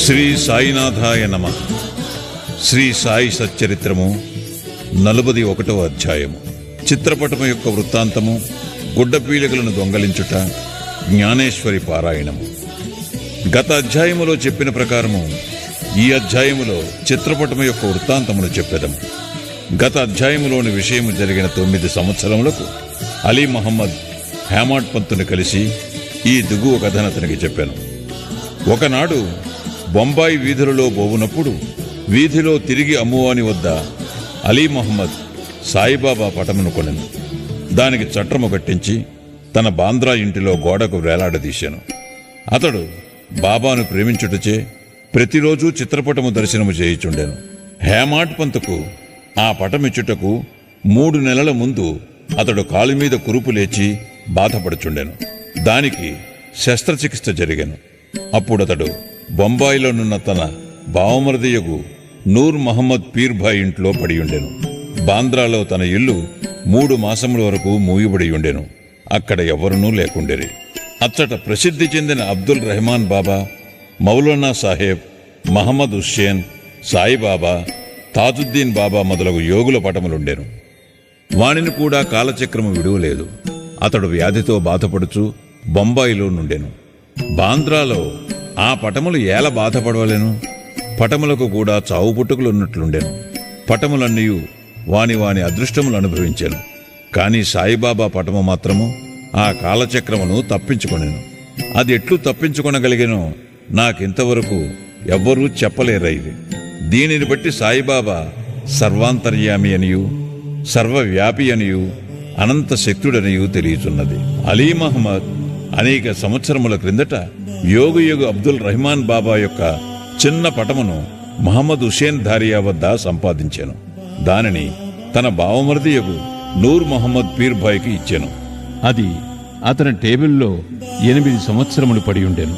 శ్రీ సాయినాథాయ నమః. శ్రీ సాయి సచ్చరిత్రము 41వ అధ్యాయము. చిత్రపటము యొక్క వృత్తాంతము, గుడ్డపీలికలను దొంగలించుట, జ్ఞానేశ్వరి పారాయణము. గత అధ్యాయములో చెప్పిన ప్రకారము ఈ అధ్యాయములో చిత్రపటము యొక్క వృత్తాంతమును చెప్పెదము. గత అధ్యాయములోని విషయము జరిగిన 9 సంవత్సరములకు అలీ మహమ్మద్ హేమాడ్ పంతుని కలిసి ఈ దిగువ కథను అతనికి చెప్పాను. ఒకనాడు బొంబాయి వీధులలో పోవునప్పుడు వీధిలో తిరిగి అమ్మువాని వద్ద అలీ మహమ్మద్ సాయిబాబా పటమును కొనెను. దానికి చట్రము కట్టించి తన బాంద్రా ఇంటిలో గోడకు వేలాడదీశాను. అతడు బాబాను ప్రేమించుటచే ప్రతిరోజు చిత్రపటము దర్శనము చేయుచుండెను. హేమాడ్ పంతుకు ఆ పటమిచ్చుటకు 3 నెలల ముందు అతడు కాలు మీద కురుపు లేచి బాధపడుచుండెను. దానికి శస్త్రచికిత్స జరిగెను. అప్పుడతడు బొంబాయిలోనున్న తన బావమరిదియగు నూర్ మహమ్మద్ పీర్భాయ్ ఇంట్లో పడియుండెను. బాంద్రాలో తన ఇల్లు 3 మాసముల వరకు మూయబడి ఉండెను. అక్కడ ఎవరునూ లేకుండెరి. అచ్చట ప్రసిద్ధి చెందిన అబ్దుల్ రెహమాన్ బాబా, మౌలానా సాహెబ్, మహమ్మద్ హుస్సేన్, సాయిబాబా, తాజుద్దీన్ బాబా మొదలగు యోగుల పటములుండెను. వానిని కూడా కాలచక్రము విడువలేదు. అతడు వ్యాధితో బాధపడుచు బొంబాయిలో నుండెను. బాంద్రాలో ఆ పటములు ఏల బాధపడవలెను? పటములకు కూడా చావు పుట్టుకలున్నట్లుండెను. పటములన్నీ వాని అదృష్టములు అనుభవించెను. కాని సాయిబాబా పటము మాత్రము ఆ కాలచక్రమును తప్పించుకొనెను. అది ఎట్లు తప్పించుకొనగలిగెనో నాకింతవరకు ఎవ్వరూ చెప్పలేరైది. దీనిని బట్టి సాయిబాబా సర్వాంతర్యామి అనియు, సర్వవ్యాపి అనియు, అనంత శక్తుడనియు తెలియచున్నది. అలీ మహమ్మద్ అనేక సంవత్సరముల క్రిందట యోగు అబ్దుల్ రెహమాన్ బాబా యొక్క చిన్న పటమును మహమ్మద్ హుస్సేన్ ధారియా వద్ద సంపాదించాను. దానిని తన బావమరిదియగు నూర్ మహమ్మద్ పీర్భాయ్కి ఇచ్చాను. అది అతని టేబుల్లో 8 సంవత్సరములు పడి ఉండెను.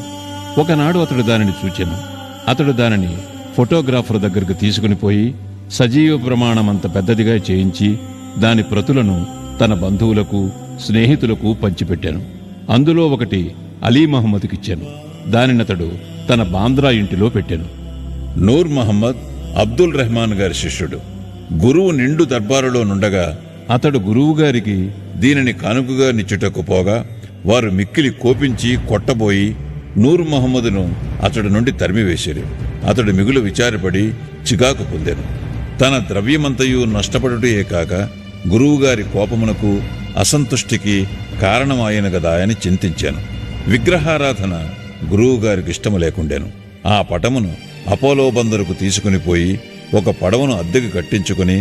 ఒకనాడు అతడు దానిని చూచెను. అతడు దానిని ఫోటోగ్రాఫర్ దగ్గరకు తీసుకుని పోయి సజీవ ప్రమాణమంత పెద్దదిగా చేయించి దాని ప్రతులను తన బంధువులకు, స్నేహితులకు పంచిపెట్టాను. అందులో ఒకటి అలీ మహమ్మద్కిచ్చాను. దానినతడు తన బాంద్రా ఇంటిలో పెట్టాను. నూర్ మహమ్మద్ అబ్దుల్ రెహమాన్ గారి శిష్యుడు. గురువు నిండు దర్బారులో నుండగా అతడు గురువుగారికి దీనిని కానుకగా నిచ్చుటకు పోగా వారు మిక్కిలి కోపించి కొట్టబోయి నూర్ మహమ్మదును అతడి నుండి తరిమివేశారు. అతడు మిగులు విచారపడి చికాకు పొందెను. తన ద్రవ్యమంతయు నష్టపడుటయే కాక గురువుగారి కోపమునకు, అసంతుష్టికి కారణమాయను గదా అని చింతించాను. విగ్రహారాధన గురువుగారికి ఇష్టము లేకుండెను. ఆ పటమును అపోలో బందరుకు తీసుకుని పోయి ఒక పడవను అద్దెకు కట్టించుకుని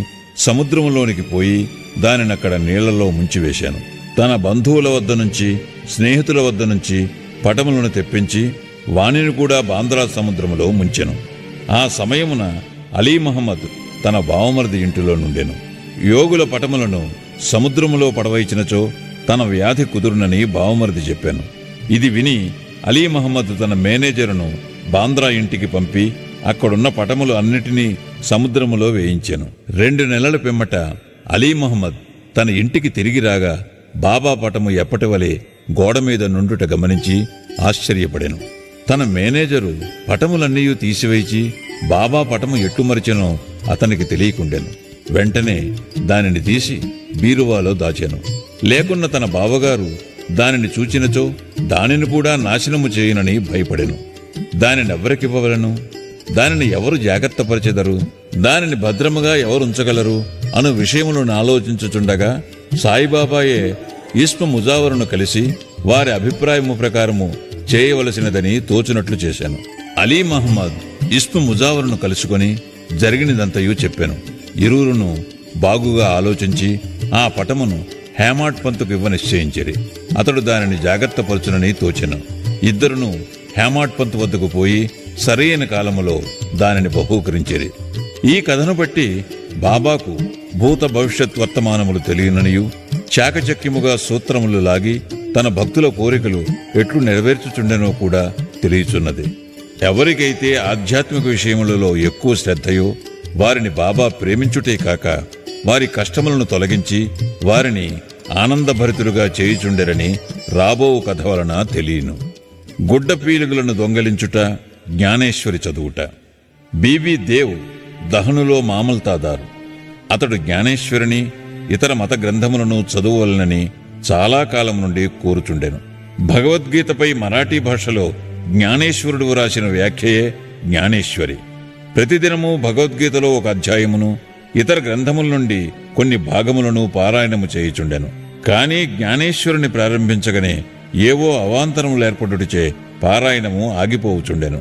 సముద్రములోనికి పోయి దానినక్కడ నీళ్లలో ముంచివేశాను. తన బంధువుల వద్ద నుంచి, స్నేహితుల వద్ద నుంచి పటములను తెప్పించి వానిని కూడా బాంద్రా సముద్రములో ముంచెను. ఆ సమయమున అలీ మహమ్మద్ తన బావమరిది ఇంటిలో నుండెను. యోగుల పటములను సముద్రములో పడవైచినచో తన వ్యాధి కుదురునని బావమరిది చెప్పాను. ఇది విని అలీ మహమ్మద్ తన మేనేజరును బాంద్రా ఇంటికి పంపి అక్కడున్న పటములు అన్నిటినీ సముద్రములో వేయించాను. 2 నెలల పిమ్మట అలీ మహమ్మద్ తన ఇంటికి తిరిగి రాగా బాబా పటము ఎప్పటివలే గోడ మీద నుండుట గమనించి ఆశ్చర్యపడెను. తన మేనేజరు పటములన్నీ తీసివేచి బాబా పటము ఎట్టుమరిచెనో అతనికి తెలియకుండెను. వెంటనే దానిని తీసి బీరువాలో దాచాను. లేకున్న తన బావగారు దానిని చూచినచో దానిని కూడా నాశనము చేయునని భయపడెను. దానినెవ్వరికివ్వవలను? దానిని ఎవరు జాగ్రత్తపరిచెదరు? దానిని భద్రముగా ఎవరుంచగలరు అను విషయములను ఆలోచించుచుండగా సాయిబాబాయే ఇస్మ ముజావరును కలిసి వారి అభిప్రాయము ప్రకారము చేయవలసినదని తోచునట్లు చేశాను. అలీ మహమ్మద్ ఇస్మ ముజావరును కలుసుకొని జరిగినదంతయూ చెప్పాను. ఇరువురును బాగుగా ఆలోచించి ఆ పటమును హేమాడ్ పంతుకు ఇవ్వ నిశ్చయించిరి. అతడు దానిని జాగ్రత్తపరచునని తోచెను. ఇద్దరును హేమాడ్ పంతు వద్దకు పోయి సరైన కాలములో దానిని బహూకరించిరి. ఈ కథను బట్టి బాబాకు భూత భవిష్యత్ వర్తమానములు తెలియననియు, చాకచక్యముగా సూత్రములు లాగి తన భక్తుల కోరికలు ఎట్లు నెరవేర్చుచుండెనో కూడా తెలియచున్నది. ఎవరికైతే ఆధ్యాత్మిక విషయములలో ఎక్కువ శ్రద్ధయో వారిని బాబా ప్రేమించుటే కాక వారి కష్టములను తొలగించి వారిని ఆనందభరితులుగా చేయుచుండెరని రాబో కథ వలన తెలియను. గుడ్డ పీలుగులను దొంగలించుట, జ్ఞానేశ్వరి చదువుట. బివి దేవ్ దహనులో మామల్తాదారు. అతడు జ్ఞానేశ్వరిని ఇతర మత గ్రంథములను చదువువలనని చాలా కాలం నుండి కోరుచుండెను. భగవద్గీతపై మరాఠీ భాషలో జ్ఞానేశ్వరుడు వ్రాసిన వ్యాఖ్యయే జ్ఞానేశ్వరి. ప్రతిదినము భగవద్గీతలో ఒక అధ్యాయమును, ఇతర గ్రంథముల నుండి కొన్ని భాగములను పారాయణము చేయుచుండెను. కాని జ్ఞానేశ్వరుని ప్రారంభించగానే ఏవో అవాంతరములేర్పడుటచే పారాయణము ఆగిపోవుచుండెను.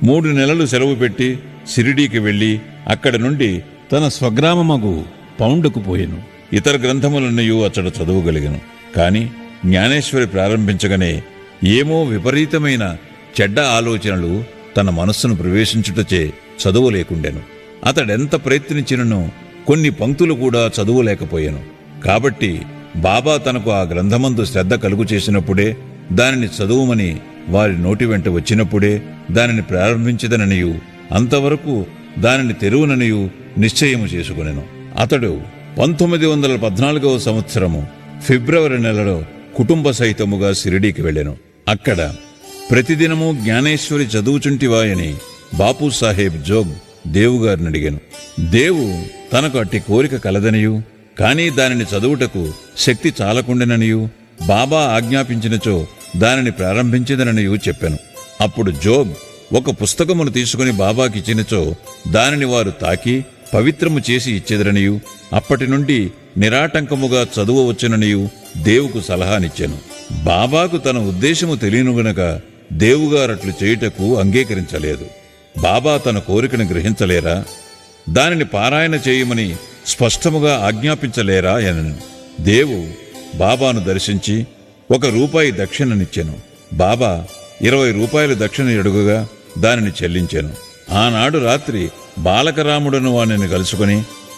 3 నెలలు సెలవు పెట్టి షిరిడీకి వెళ్లి అక్కడి నుండి తన స్వగ్రామమగు పౌండుకు పోయెను. ఇతర గ్రంథములన్నయూ అతడు చదువుగలిగెను. కాని జ్ఞానేశ్వరి ప్రారంభించగానే ఏమో విపరీతమైన చెడ్డ ఆలోచనలు తన మనస్సును ప్రవేశించుటచే చదువులేకుండెను. అతడెంత ప్రయత్నించినను కొన్ని పంక్తులు కూడా చదువులేకపోయాను. కాబట్టి బాబా తనకు ఆ గ్రంథమందు శ్రద్ధ కలుగు చేసినప్పుడే, దానిని చదువుమని వారి నోటి వెంట వచ్చినప్పుడే దానిని ప్రారంభించదననియు, అంతవరకు దానిని తెరువుననియు నిశ్చయము చేసుకునెను. అతడు 1914వ సంవత్సరము ఫిబ్రవరి నెలలో కుటుంబ సహితముగా షిరిడీకి వెళ్ళెను. అక్కడ ప్రతిదినము జ్ఞానేశ్వరి చదువుచుంటివాయని బాపూసాహెబ్ జోగ్ దేవుగారిని అడిగాను. దేవు తనకు అట్టి కోరిక కలదనియు, కాని దానిని చదువుటకు శక్తి చాలకుండెననియు, బాబా ఆజ్ఞాపించినచో దానిని ప్రారంభించదననియు చెప్పాను. అప్పుడు జోగ్ ఒక పుస్తకమును తీసుకుని బాబాకిచ్చినచో దానిని వారు తాకి పవిత్రము చేసి ఇచ్చెదరనియు, అప్పటి నుండి నిరాటంకముగా చదువవచ్చుననియు దేవుకు సలహానిచ్చాను. బాబాకు తన ఉద్దేశము తెలియను గనక దేవుగారట్లు చేయుటకు అంగీకరించలేదు. బాబా తన కోరికను గ్రహించలేరా? దానిని పారాయణ చేయమని స్పష్టముగా ఆజ్ఞాపించలేరా అనను. దేవు బాబాను దర్శించి ₹1 దక్షిణనిచ్చెను. బాబా 20 రూపాయలు దక్షిణ అడుగుగా దానిని చెల్లించాను. ఆనాడు రాత్రి బాలకరాముడను వానిని కలుసుకుని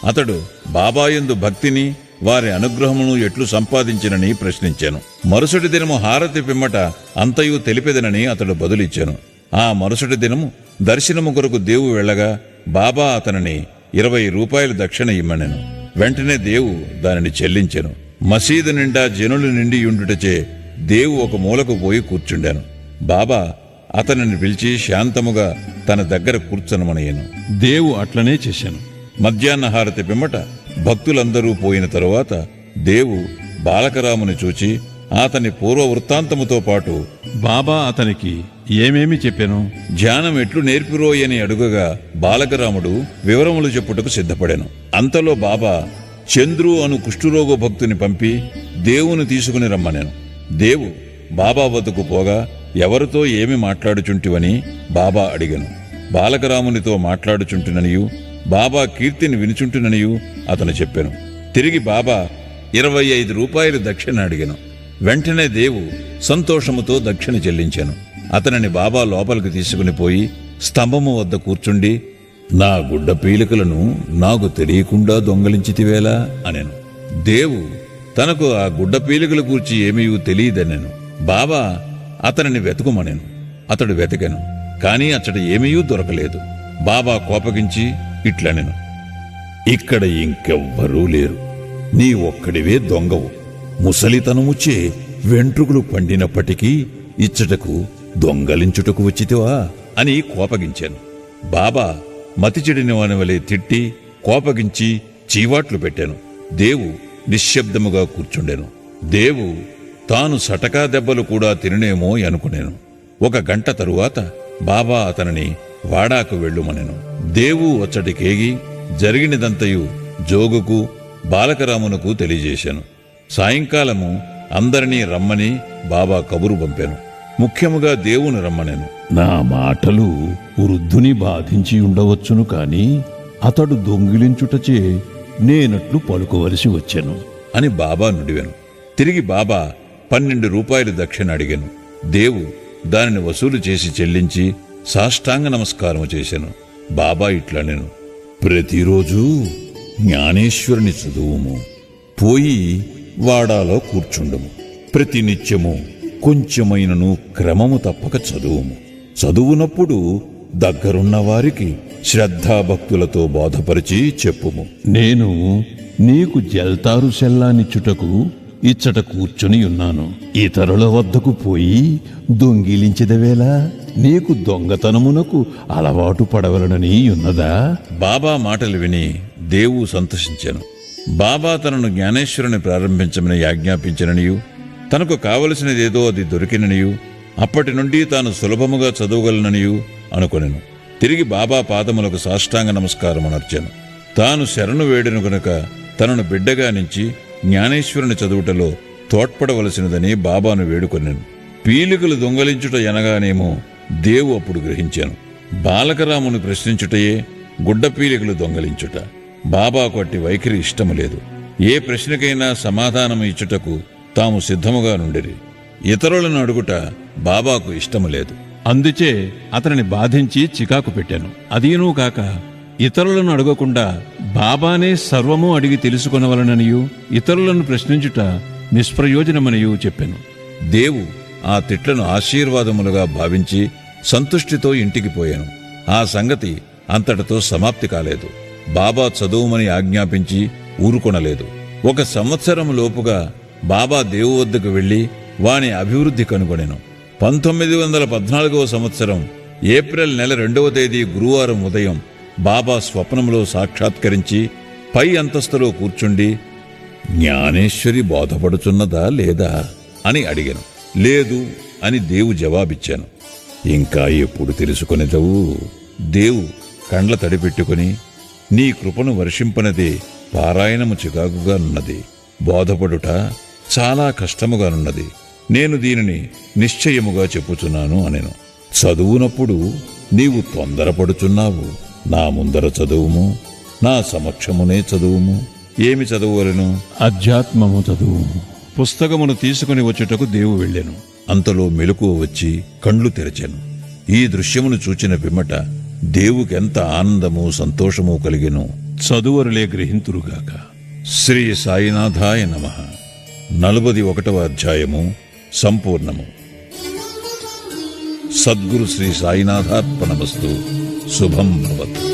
అతడు బాబాయందు భక్తిని, వారి అనుగ్రహమును ఎట్లు సంపాదించినని ప్రశ్నించాను. మరుసటి దినము హారతి పిమ్మట అంతయు తెలిపెదనని అతడు బదులిచ్చాను. ఆ మరుసటి దినము దర్శనము కొరకు దేవు వెళ్ళగా బాబా అతనిని 20 రూపాయలు దక్షిణ ఇమ్మనెను. వెంటనే దేవు దానిని చెల్లించెను. మసీదు నిండా జనులు నిండియుండుటచే దేవు ఒక మూలకు పోయి కూర్చుండాను. బాబా అతనిని పిలిచి శాంతముగా తన దగ్గర కూర్చొనమనయ్యను. దేవు అట్లనే చేశాను. మధ్యాహ్న హారతి పిమ్మట భక్తులందరూ పోయిన తరువాత దేవు బాలకరాముని చూచి అతని పూర్వ వృత్తాంతముతో పాటు బాబా అతనికి ఏమేమి చెప్పాను? ధ్యానం ఎట్లు నేర్పిరోయని అడుగగా బాలకరాముడు వివరములు చెప్పుటకు సిద్ధపడాను. అంతలో బాబా చంద్రు అను కుష్ఠురోగ భక్తుని పంపి దేవుని తీసుకుని రమ్మనెను. దేవు బాబా వద్దకు పోగా ఎవరితో ఏమి మాట్లాడుచుంటివని బాబా అడిగను. బాలకరామునితో మాట్లాడుచుంటుననియు, బాబా కీర్తిని వినుచుంటుననియు అతను చెప్పాను. తిరిగి బాబా 25 రూపాయలు దక్షిణ అడిగాను. వెంటనే దేవు సంతోషముతో దక్షిణ చెల్లించాను. అతనిని బాబా లోపలికి తీసుకుని పోయి స్తంభము వద్ద కూర్చుండి, నా గుడ్డ పీలికలను నాకు తెలియకుండా దొంగలించితివేలా అనెను. దేవు తనకు ఆ గుడ్డ పీలికల గూర్చి ఏమీ తెలియదనెను. బాబా అతనిని వెతుకుమనెను. అతడు వెతికెను, కాని అతడు ఏమీ దొరకలేదు. బాబా కోపగించి ఇట్లనెను, ఇక్కడ ఇంకెవ్వరూ లేరు, నీ ఒక్కడివే దొంగవు. ముసలితనముచ్చే వెంట్రుకలు పండినప్పటికీ ఇచ్చటకు దొంగలించుటకు వచ్చితివా అని కోపగించాను. బాబా మతిచెడిన వాని వలె తిట్టి కోపగించి చీవాట్లు పెట్టాను. దేవు నిశ్శబ్దముగా కూర్చుండెను. దేవు తాను సటకా దెబ్బలు కూడా తిననేమో అనుకునేను. 1 గంట తరువాత బాబా అతనిని వాడాకు వెళ్ళుమనెను. దేవు వచ్చటికేగి జరిగినదంతయు జోగుకు బాలకరామునకు తెలియజేశాను. సాయంకాలము అందరినీ రమ్మని బాబా కబురు పంపాను. ముఖ్యముగా దేవుని రమ్మనెను. నా మాటలు వృద్ధుని బాధించి ఉండవచ్చును, కాని అతడు దొంగిలించుటచే నేనట్లు పలుకోవలసి వచ్చెను అని బాబా నుడివెను. తిరిగి బాబా 12 రూపాయలు దక్షిణ అడిగాను. దేవు దానిని వసూలు చేసి చెల్లించి సాష్టాంగ నమస్కారము చేశాను. బాబా ఇట్లనెను, ప్రతిరోజు జ్ఞానేశ్వరుని చదువుము, పోయి వాడాలో కూర్చుండము. ప్రతినిత్యము కొంచెమైనను క్రమము తప్పక చదువుము. చదువునప్పుడు దగ్గరున్న వారికి శ్రద్ధాభక్తులతో బోధపరిచి చెప్పుము. నేను నీకు జల్తారు సెల్లానిచ్చుటకు ఇచ్చట కూర్చుని ఉన్నాను. ఇతరుల వద్దకు పోయి దొంగిలించదవేలా? నీకు దొంగతనమునకు అలవాటు పడవలనని ఉన్నదా? బాబా మాటలు విని దేవు సంతోషించాను. బాబా తనను జ్ఞానేశ్వరుని ప్రారంభించమని ఆజ్ఞాపించిననియు, తనకు కావలసినదేదో అది దొరికిననియు, అప్పటి నుండి తాను సులభముగా చదవగలననియు అనుకొనెను. తిరిగి బాబా పాదములకు సాష్టాంగ నమస్కారమునర్చాను. తాను శరణు వేడెను గనుక తనను బిడ్డగా నుంచి జ్ఞానేశ్వరుని చదువుటలో తోడ్పడవలసినదని బాబాను వేడుకొనెను. పీలికలు దొంగలించుట ఎనగానేమో దేవు అప్పుడు గ్రహించాను. బాలకరామును ప్రశ్నించుటయే గుడ్డ పీలికలు దొంగలించుట. బాబాకు అట్టి వైఖరి ఇష్టము లేదు. ఏ ప్రశ్నకైనా సమాధానము ఇచ్చుటకు తాము సిద్ధముగా నుండిరి. ఇతరులను అడుగుట బాబాకు ఇష్టము లేదు. అందుచే అతనిని బాధించి చికాకు పెట్టాను. అదీనూ కాక ఇతరులను అడగకుండా బాబానే సర్వము అడిగి తెలుసుకొనవలననియు, ఇతరులను ప్రశ్నించుట నిష్ప్రయోజనమనియు చెప్పాను. దేవు ఆ తిట్లను ఆశీర్వాదములుగా భావించి సంతుష్టితో ఇంటికి పోయాను. ఆ సంగతి అంతటితో సమాప్తి కాలేదు. బాబా చదువుమని ఆజ్ఞాపించి ఊరుకొనలేదు. 1 సంవత్సరం లోపుగా బాబా దేవు వద్దకు వెళ్లి వాని అభివృద్ధి కనుగొనెను. 1914వ సంవత్సరం ఏప్రిల్ నెల 2వ తేదీ గురువారం ఉదయం బాబా స్వప్నంలో సాక్షాత్కరించి పై అంతస్తులో కూర్చుండి, జ్ఞానేశ్వరి బోధపడుచున్నదా లేదా అని అడిగాను. లేదు అని దేవు జవాబిచ్చాను. ఇంకా ఎప్పుడు తెలుసుకొనేదవు? దేవు కండ్ల తడిపెట్టుకుని, నీ కృపను వర్షింపనదే పారాయణము చికాకుగానున్నది, బోధపడుట చాలా కష్టముగానున్నది. నేను దీనిని నిశ్చయముగా చెప్పుచున్నాను అనెను. చదువునప్పుడు నీవు తొందరపడుచున్నావు. నా ముందర చదువుము, నా సమక్షమునే చదువుము. ఏమి చదువువలను? అధ్యాత్మము చదువు. పుస్తకమును తీసుకుని వచ్చుటకు దేవు వెళ్ళాను. అంతలో మెలకువ వచ్చి కండ్లు తెరచాను. ఈ దృశ్యమును చూచిన పిమ్మట దేవుకెంత ఆనందము సంతోషము కలిగెను. చదువరులే గ్రహింతురుగాక. శ్రీ సాయినాథాయ నమః. 41వ అధ్యాయము సంపూర్ణము. సద్గురు శ్రీ సాయినాథార్పణమస్తు. శుభం భవతు.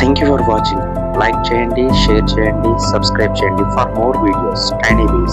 Thank you for watching. Like చేయండి, షేర్ చేయండి, సబ్స్క్రైబ్ చేయండి for more videos. Tiny Bees.